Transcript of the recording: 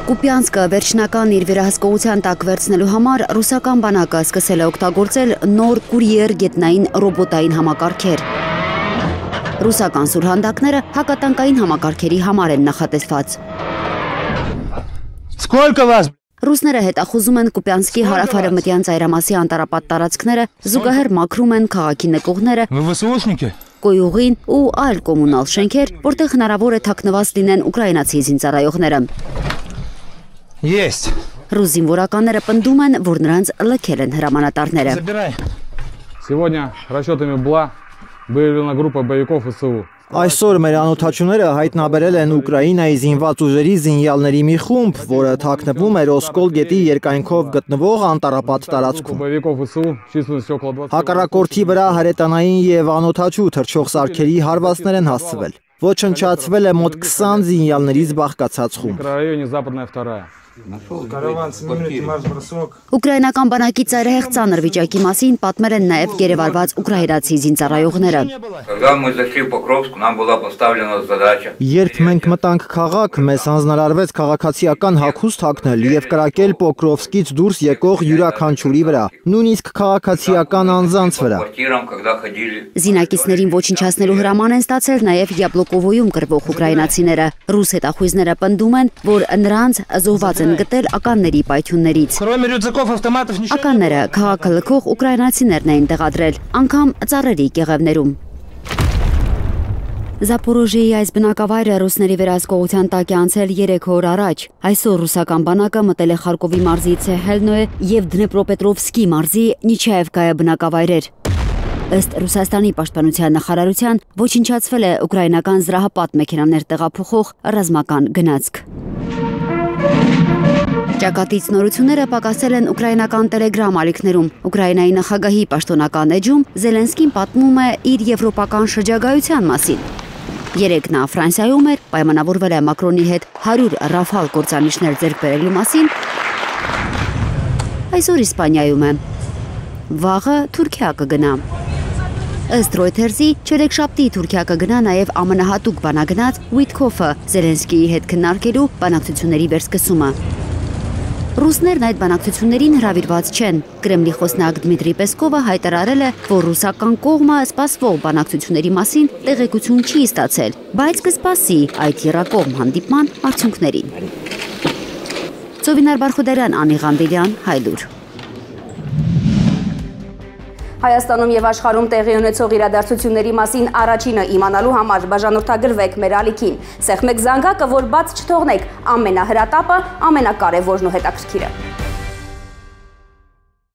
Կուպյանսկը վերջնական իր վերահսկողության տակ վերցնելու համար ռուսական բանակը սկսել է օգտագործել նոր կուրիեր գետնային ռոբոտային համակարգեր։ Ռուսական սուրհանդակները հակատանկային համակարգերի համար են նախատեսված։ Ռուսները հետախուզում են Կուպյանսկի հարավ-արևմտյան ծայրամասի անտառապատ տարածքները, զուգահեռ մաքրում են քաղաքի նկուղները, կոյուղին ու այլ կոմունալ շենքեր, որտեղ հնարավոր է թաքնված լինեն ուկրաինացի զինծառայողները։ Ռուս զինվորականները պնդում են, որ նրանց լքել են հրամանատարները։ Այսօր մեր անօթաչուները հայտնաբերել են Ուկրաինայի զինված ուժերի զինյալների մի խումբ, որը թաքնվում էր Օսկոլ գետի երկայնքով գտնվող անտառապատ տարածքում։ Հակառակորդի վրա հրետանային եւ անօթաչու թռչող սարքերի հարվածներ են հասցվել։ Ոչնչացվել է մոտ 20 զինյալներից բաղկացած խումբ։ Ուկրաինական բանակի ծայրահեղ ծանր վիճակի մասին պատմել են նաև գերեվարված ուկրաինացի զինծառայողները։ Երբ մենք մտանք քաղաք, մեզ հանձնարարվեց քաղաքացիական հագուստ հագնել եւ կրակել Պոկրովսկից դուրս եկող յուրաքանչյուրի վրա, նույնիսկ քաղաքացիական անձանց վրա։ Զինակիցներին ոչնչացնելու հրաման են ստացել նաև Յաբլոկովոյում կռվող ուկրաինացիները։ Ռուս հետախույզները պնդում են, որ նրանց զոհված են գտել ականների պայթյուններից։ Ականները քաղաքը լքող ուկրաինացիներն էին տեղադրել, անգամ ծառերի կեղևներում։ Զապորոժիեի այս բնակավայրը ռուսների վերահսկողության տակ է անցել 3 օր առաջ։ Այսօր ռուսական բանակը մտել է Խարկովի մարզի Ցեհելնոե եւ Դնեպրոպետրովսկի մարզի Նիչաևկայա բնակավայրեր։ Ըստ Ռուսաստանի պաշտպանության նախարարության ոչնչացվել է ուկրաինական զրահապատ մեքենաներ տեղափոխող ռազմական գնացք։ Ճակատից նորությունները պակասել են ուկրաինական տելեգրամ ալիքներում։ Ուկրաինայի նախագահի պաշտոնական էջում Զելենսկին պատմում է իր եվրոպական շրջագայության մասին։ Երեկ նա Ֆրանսիայում էր, պայմանավորվել է Մակրոնի հետ 100 ռաֆալ կործանիչներ ձեռք բերելու մասին։ Այսօր Իսպանիայում է։ Վաղը Թուրքիա կգնա։ Ըստ Ռոյթերսի, չորեքշաբթի Թուրքիա կգնա նաև ամենահատուկ բանագնաց Ուիտքոֆը Զելենսկիի հետ քննարկելու բանակցությունների վերսկսումը։ Ռուսներն այդ բանակցություններին հրավիրված չեն։ Կրեմլի խոսնակ Դմիտրի Պեսկովը հայտարարել է, որ ռուսական կողմը սպասվող բանակցությունների մասին տեղեկություն չի ստացել, բայց կսպասի այդ եռակողմ հանդիպման արդյունքներին։ Ծովինար Բարխուդարյան, Անի Ղանդիլյան, Հայլուր։ Հայաստանում եւ աշխարհում տեղի ունեցող իրադարձությունների մասին առաջինը իմանալու համար բաժանորդագրվեք մեր ալիքին։ Սեղմեք զանգակը, որ բաց չթողնեք ամենահրատապը, ամենակարևորն ու հետաքրքիրը։